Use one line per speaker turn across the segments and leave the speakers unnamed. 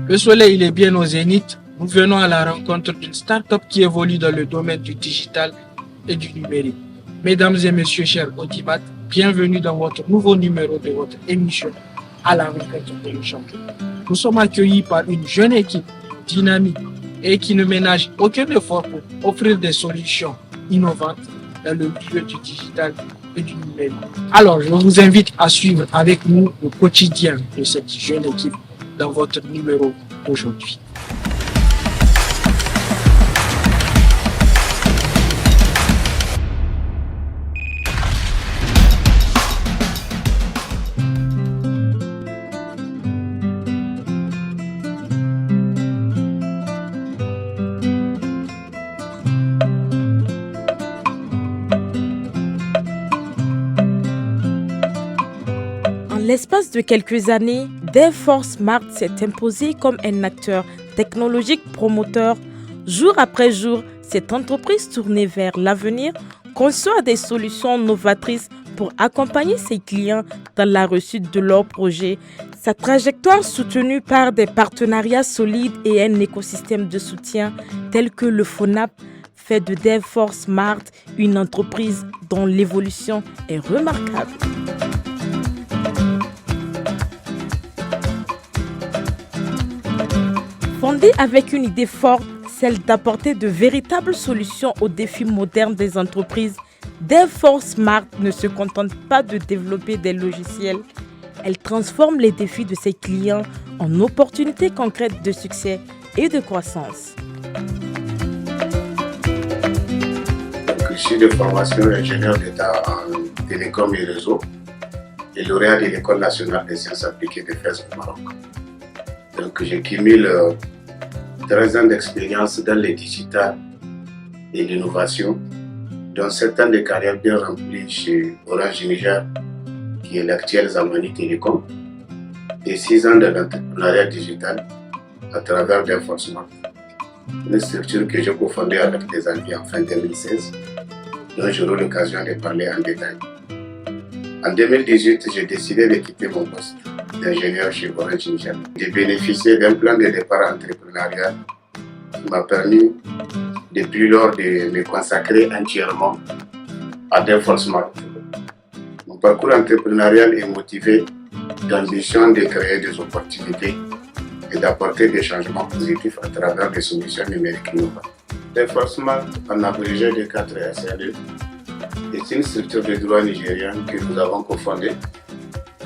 Le soleil il est bien au zénith. Nous venons à la rencontre d'une start-up qui évolue dans le domaine du digital et du numérique. Mesdames et messieurs, chers audimates, bienvenue dans votre nouveau numéro de votre émission à la rencontre de nos champions. Nous sommes accueillis par une jeune équipe dynamique et qui ne ménage aucun effort pour offrir des solutions innovantes dans le milieu du digital et du numérique. Alors, je vous invite à suivre avec nous le quotidien de cette jeune équipe dans votre numéro aujourd'hui.
L'espace de quelques années, Devforce Smart s'est imposé comme un acteur technologique promoteur. Jour après jour, cette entreprise tournée vers l'avenir conçoit des solutions novatrices pour accompagner ses clients dans la réussite de leurs projets. Sa trajectoire soutenue par des partenariats solides et un écosystème de soutien tel que le FONAP fait de Devforce Smart une entreprise dont l'évolution est remarquable. Fondée avec une idée forte, celle d'apporter de véritables solutions aux défis modernes des entreprises, Devforce Smart ne se contente pas de développer des logiciels. Elle transforme les défis de ses clients en opportunités concrètes de succès et de croissance.
Je suis de formation ingénieur d'État en télécom et réseau et lauréat de l'École nationale des sciences appliquées de Fès au Maroc. Donc, je cumule 13 ans d'expérience dans le digital et l'innovation, dont 7 ans de carrière bien remplie chez Orange Niger, qui est l'actuel Zamani Télécom, et 6 ans de l'entrepreneuriat digital à travers Devforce Smart, une structure que j'ai cofondée avec des amis en fin 2016, dont j'aurai l'occasion de parler en détail. En 2018, j'ai décidé de quitter mon poste d'ingénieur chez Orange Niger. J'ai bénéficié d'un plan de départ entrepreneurial qui m'a permis depuis lors de me consacrer entièrement à Devforce Smart. Mon parcours entrepreneurial est motivé d'ambition de créer des opportunités et d'apporter des changements positifs à travers des solutions numériques innovantes. Devforce Smart, en abrégé de 4 SRE, est une structure de droit nigérienne que nous avons cofondée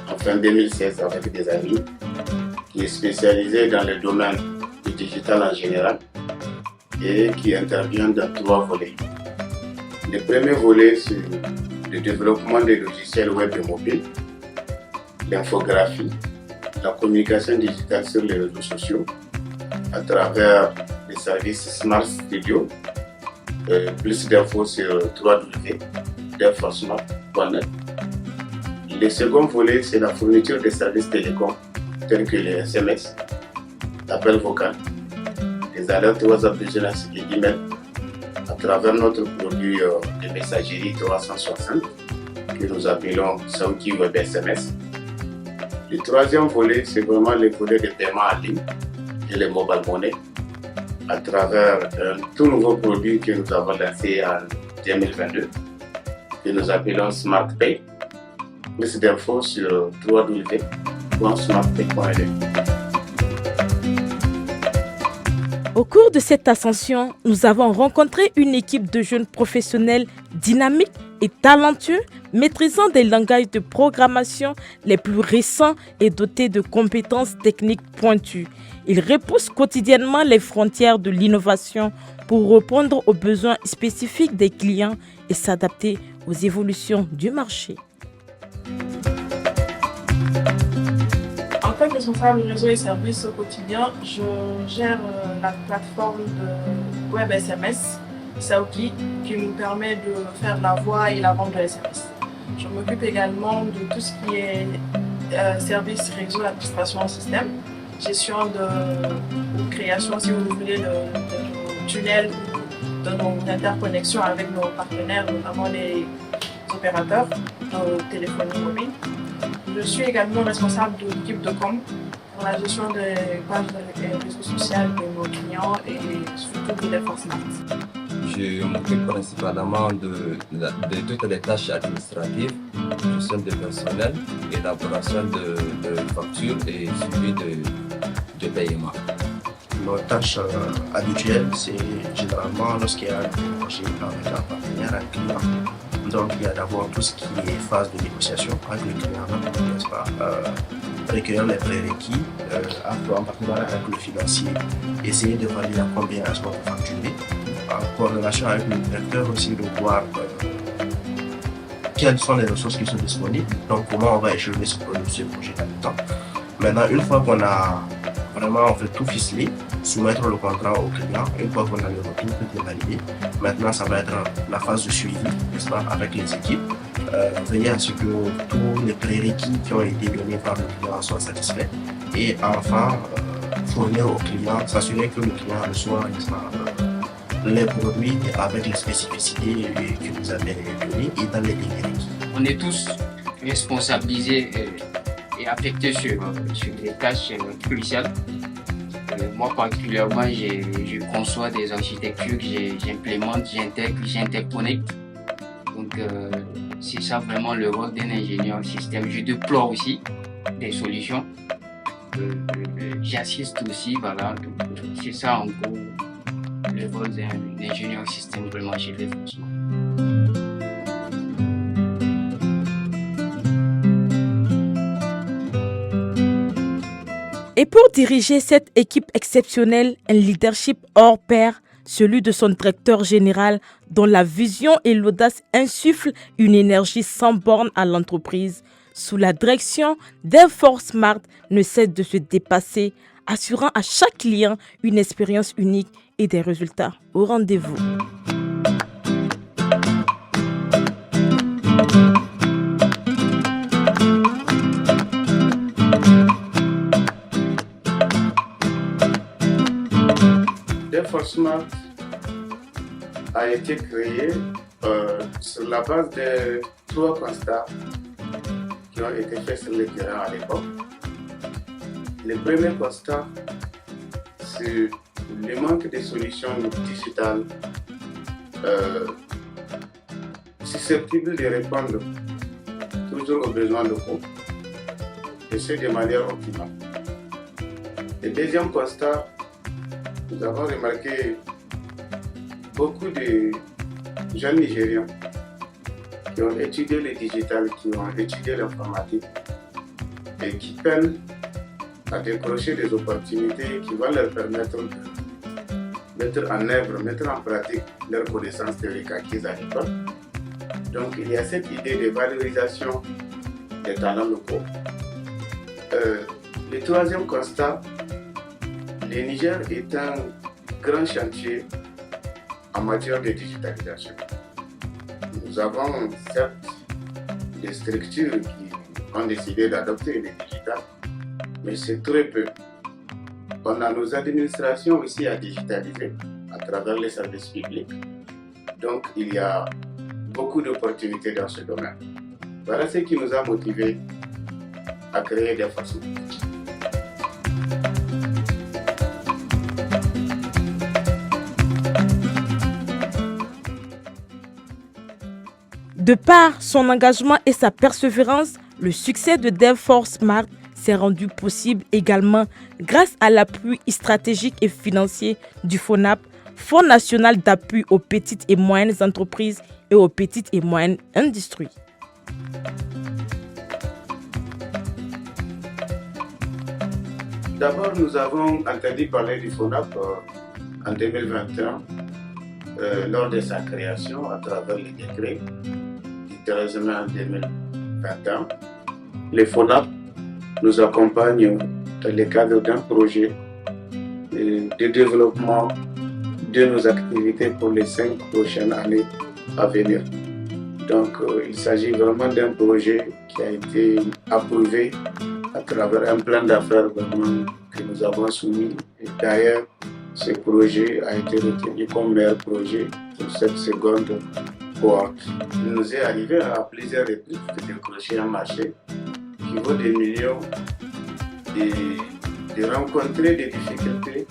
en fin 2016 avec des amis, qui est spécialisée dans le domaine du digital en général et qui intervient dans 3 volets. Le premier volet, c'est le développement des logiciels web et mobiles, l'infographie, la communication digitale sur les réseaux sociaux à travers les services Smart Studio. Plus d'infos sur www.devforcesmart.net. Le second volet, c'est la fourniture des services télécoms tels que les SMS, l'appel vocal, les alertes WhatsApp Business et email à travers notre produit de messagerie 360 que nous appelons Saouki Web SMS. Le troisième volet, c'est vraiment le volet de paiement en ligne et les mobile money à travers un tout nouveau produit que nous avons lancé en 2022 que nous appelons Smart Pay. Plus d'infos sur www.smartpay.net.
Au cours de cette ascension, nous avons rencontré une équipe de jeunes professionnels dynamiques et talentueux, maîtrisant des langages de programmation les plus récents et dotés de compétences techniques pointues. Ils repoussent quotidiennement les frontières de l'innovation pour répondre aux besoins spécifiques des clients et s'adapter aux évolutions du marché.
En tant que responsable réseau et services au quotidien, je gère la plateforme de web SMS, Saouki, qui nous permet de faire la voix et la vente de SMS. Je m'occupe également de tout ce qui est service réseau, administration système, gestion de création, si vous voulez, de tunnels, de nos interconnexions avec nos partenaires, notamment les opérateurs de téléphonie mobile. Je suis également responsable de l'équipe de com pour la gestion des pages des réseaux sociaux de nos clients et surtout de l'effort smart.
Je m'occupe principalement de toutes les tâches administratives, gestion de personnel, élaboration de factures et suivi de paiement.
Nos tâches habituelles, c'est généralement lorsqu'il y a un projet avec un partenaire, un client. Donc il y a d'abord tout ce qui est phase de négociation avec le client, n'est-ce pas? Recueillir les prérequis, en partenariat avec le financier, essayer de valider à combien est-ce qu'on va facturer, en corrélation avec le directeur aussi de voir quelles sont les ressources qui sont disponibles, donc comment on va échelonner ce projet dans le temps. Maintenant, une fois qu'on a vraiment on fait tout ficeler, soumettre le contrat au client, une fois qu'on a le retour, tout est validé. Maintenant, ça va être la phase de suivi, n'est-ce pas, avec les équipes. Veiller à ce que tous les prérequis qui ont été donnés par le client soient satisfaits. Et enfin, fournir au client, s'assurer que le client reçoit, n'est-ce pas, les produits avec les spécificités que vous avez données et dans les délais requis.
On est tous responsabilisés et affectés sur des tâches cruciales. Moi particulièrement, je conçois des architectures que j'implémente, j'interconnecte. Donc c'est ça vraiment le rôle d'un ingénieur système. Je déploie aussi des solutions. J'assiste aussi, voilà. C'est ça en gros le rôle d'un ingénieur système vraiment chez les forces.
Et pour diriger cette équipe exceptionnelle, un leadership hors pair, celui de son directeur général, dont la vision et l'audace insufflent une énergie sans borne à l'entreprise, sous la direction d'Effort Smart, ne cesse de se dépasser, assurant à chaque client une expérience unique et des résultats au rendez-vous.
Effort Smart a été créé sur la base de 3 constats qui ont été faits sur le terrain à l'époque. Le premier constat, c'est le manque de solutions digitales susceptibles de répondre toujours aux besoins locaux et ce de manière optimale. Le deuxième constat, nous avons remarqué beaucoup de jeunes Nigériens qui ont étudié le digital, qui ont étudié l'informatique et qui peinent à décrocher des opportunités qui vont leur permettre de mettre en œuvre, mettre en pratique leurs connaissances théoriques acquises à l'école. Donc il y a cette idée de valorisation des talents locaux. Le troisième constat, le Niger est un grand chantier en matière de digitalisation. Nous avons certes des structures qui ont décidé d'adopter le digital, mais c'est très peu. On a nos administrations aussi à digitaliser à travers les services publics. Donc il y a beaucoup d'opportunités dans ce domaine. Voilà ce qui nous a motivés à créer des façons.
De par son engagement et sa persévérance, le succès de Effort Smart s'est rendu possible également grâce à l'appui stratégique et financier du FONAP, Fonds national d'appui aux petites et moyennes entreprises et aux petites et moyennes industries.
D'abord, nous avons entendu parler du FONAP en 2021 lors de sa création à travers les décrets du 13 mai en 2021. Le FONAP nous accompagne dans le cadre d'un projet de développement de nos activités pour les 5 prochaines années à venir. Donc, il s'agit vraiment d'un projet qui a été approuvé à travers un plan d'affaires vraiment que nous avons soumis. Et d'ailleurs, ce projet a été retenu comme meilleur projet pour cette seconde cohorte. Il nous est arrivé à plusieurs reprises de décrocher un marché qui vaut des millions et de rencontrer des difficultés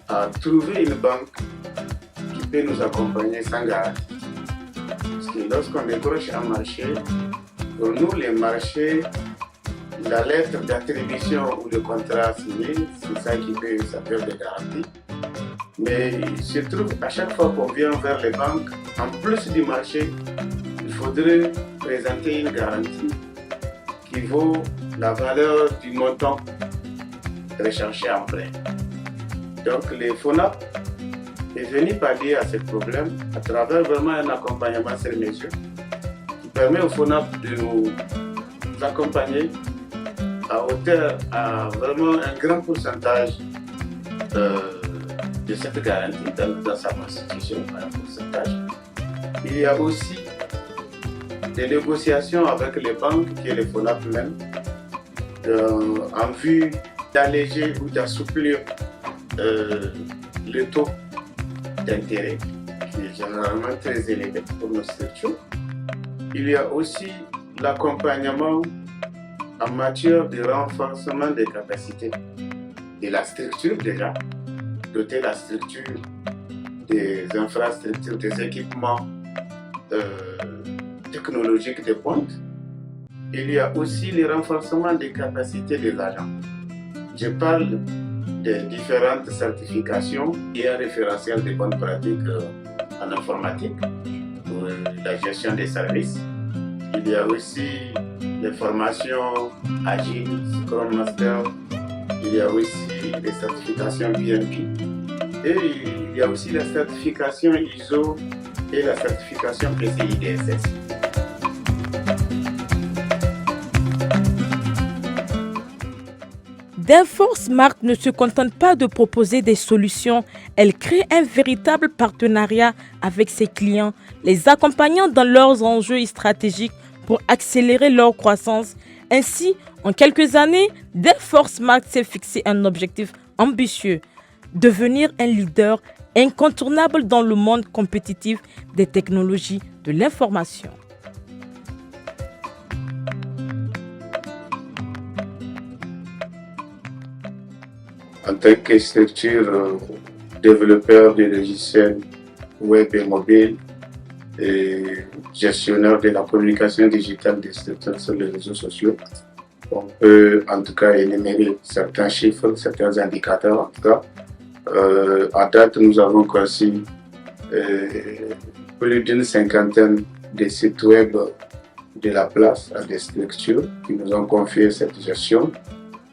à trouver une banque qui peut nous accompagner sans garantie. Parce que lorsqu'on décroche un marché, pour nous les marchés, la lettre d'attribution ou le contrat signé, c'est ça qui peut servir de garantie. Mais il se trouve à chaque fois qu'on vient vers les banques, en plus du marché, il faudrait présenter une garantie qui vaut la valeur du montant recherché en prêt. Donc les FONAP est venu pallier à ce problème à travers vraiment un accompagnement sur mesure qui permet aux FONAP de nous accompagner à hauteur à vraiment un grand pourcentage de cette garantie dans sa constitution, un pourcentage. Il y a aussi des négociations avec les banques et les FONAP même en vue d'alléger ou d'assouplir le taux d'intérêt qui est généralement très élevé pour nos structures. Il y a aussi l'accompagnement en matière de renforcement des capacités de la structure déjà, doter la structure des infrastructures, des équipements technologiques de pointe. Il y a aussi le renforcement des capacités des agents. Je parle des différentes certifications et un référentiel de bonnes pratiques en informatique pour la gestion des services. Il y a aussi les formations Agile, Scrum Master, il y a aussi les certifications BNP et il y a aussi la certification ISO et la certification PCI DSS.
Delfor Smart ne se contente pas de proposer des solutions, elle crée un véritable partenariat avec ses clients, les accompagnant dans leurs enjeux stratégiques pour accélérer leur croissance. Ainsi, en quelques années, Delfor Smart s'est fixé un objectif ambitieux, devenir un leader incontournable dans le monde compétitif des technologies de l'information.
En tant que structure développeur de logiciels web et mobile et gestionnaire de la communication digitale des structures sur les réseaux sociaux, on peut en tout cas énumérer certains chiffres, certains indicateurs en tout cas. À date, nous avons conçu plus d'une cinquantaine de sites web de la place à des structures qui nous ont confié cette gestion.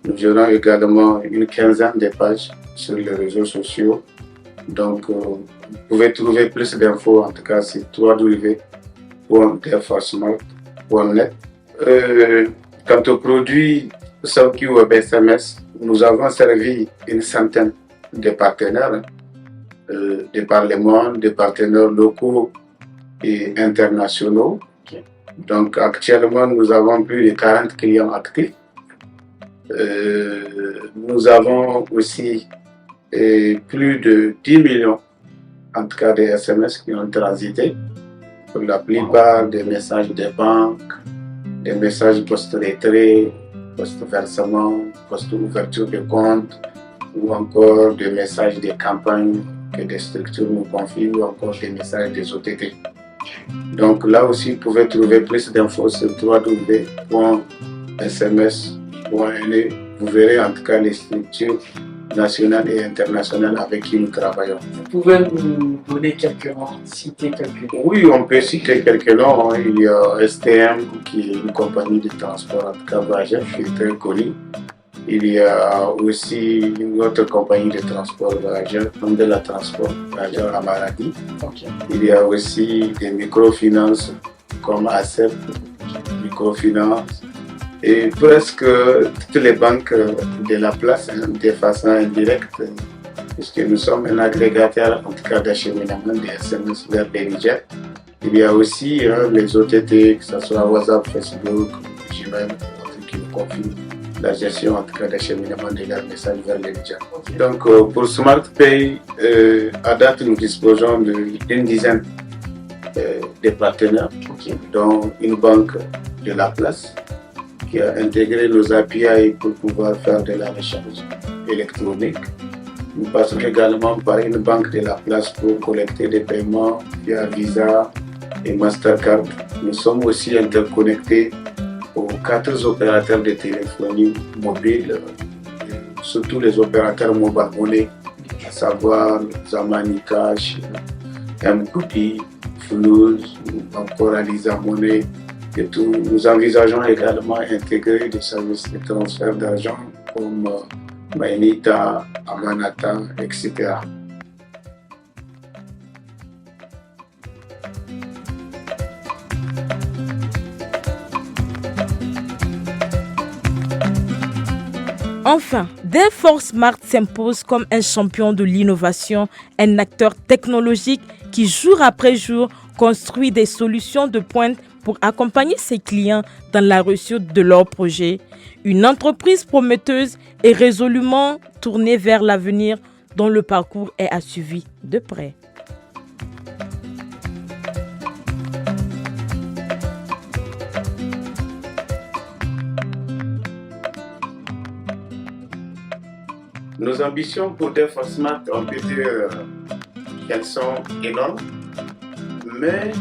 Nous aurons également une quinzaine de pages sur les réseaux sociaux. Donc, vous pouvez trouver plus d'infos, en tout cas, sur www.delforsmart.net. Quant au produit Sauki Web SMS, nous avons servi une centaine de partenaires, de par le monde, des partenaires locaux et internationaux. Donc, actuellement, nous avons plus de 40 clients actifs. Nous avons aussi plus de 10 millions, en tout cas, de SMS qui ont transité. Pour la plupart des messages des banques, des messages post-retrait, post-versement, post-ouverture de compte, ou encore des messages de campagne que des structures nous confient, ou encore des messages des OTT. Donc là aussi, vous pouvez trouver plus d'infos sur www.sms.ne. Vous verrez en tout cas les structures nationales et internationales avec qui nous travaillons.
Vous pouvez nous donner quelques noms, citer quelques noms?
Oui, on peut citer quelques noms. Il y a STM qui est une compagnie de transport, en tout cas Voyageur, qui est très connue. Il y a aussi une autre compagnie de transport Voyageur, comme de la transport Voyageur à Maradi.
Okay.
Il y a aussi des microfinances comme ACEP, microfinance, et presque toutes les banques de la place de façon indirecte, puisque nous sommes un agrégateur en tout cas d'acheminement des SMS vers les Niger. Il y a aussi les OTT, que ce soit WhatsApp, Facebook, Gmail, qui nous confient la gestion en tout cas d'acheminement de leurs messages vers les Niger. Okay. Donc pour SmartPay, à date nous disposons d'une dizaine de partenaires, dont une banque de la place, qui a intégré nos API pour pouvoir faire de la recharge électronique. Nous passons également par une banque de la place pour collecter des paiements via Visa et Mastercard. Nous sommes aussi interconnectés aux 4 opérateurs de téléphonie mobile, surtout les opérateurs mobile money, à savoir Zamani Cash, M-Copy, Flouze, encore Aliza Money et tout. Nous envisageons également intégrer des services de transfert d'argent comme Mainita, Amanata, etc.
Enfin, Dayforce Smart s'impose comme un champion de l'innovation, un acteur technologique qui jour après jour construit des solutions de pointe pour accompagner ses clients dans la réussite de leurs projets. Une entreprise prometteuse et résolument tournée vers l'avenir dont le parcours est à suivre de près.
Nos ambitions pour Dayforce Smart, on peut dire qu'elles sont énormes, mais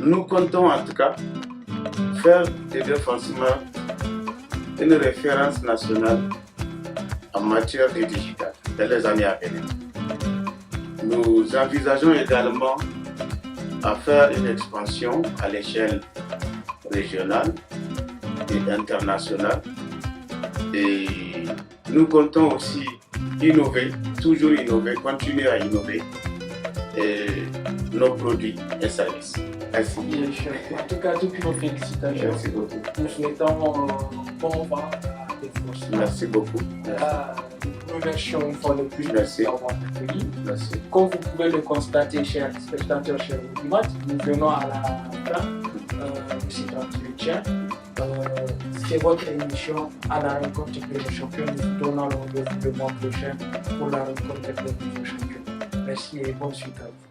nous comptons en tout cas faire de Dayforce Smart une référence nationale en matière de digital dans les années à venir. Nous envisageons également à faire une expansion à l'échelle régionale et internationale. Et nous comptons aussi innover, toujours innover, continuer à innover nos produits et services. Merci.
Bien sûr. En tout cas, toutes nos félicitations.
Merci beaucoup.
Nous souhaitons bon vent à Dayforce.
Merci beaucoup.
Nous remercions une fois de plus
Merci.
d'avoir accueilli.
Merci.
Comme vous pouvez le constater, chers spectateurs, chers auditeurs, nous venons à la fin de cet entretien. C'est votre émission à la rencontre des champions. Nous donnons le rendez-vous le mois prochain pour la rencontre des nouveaux champions. Merci et bonne suite à vous.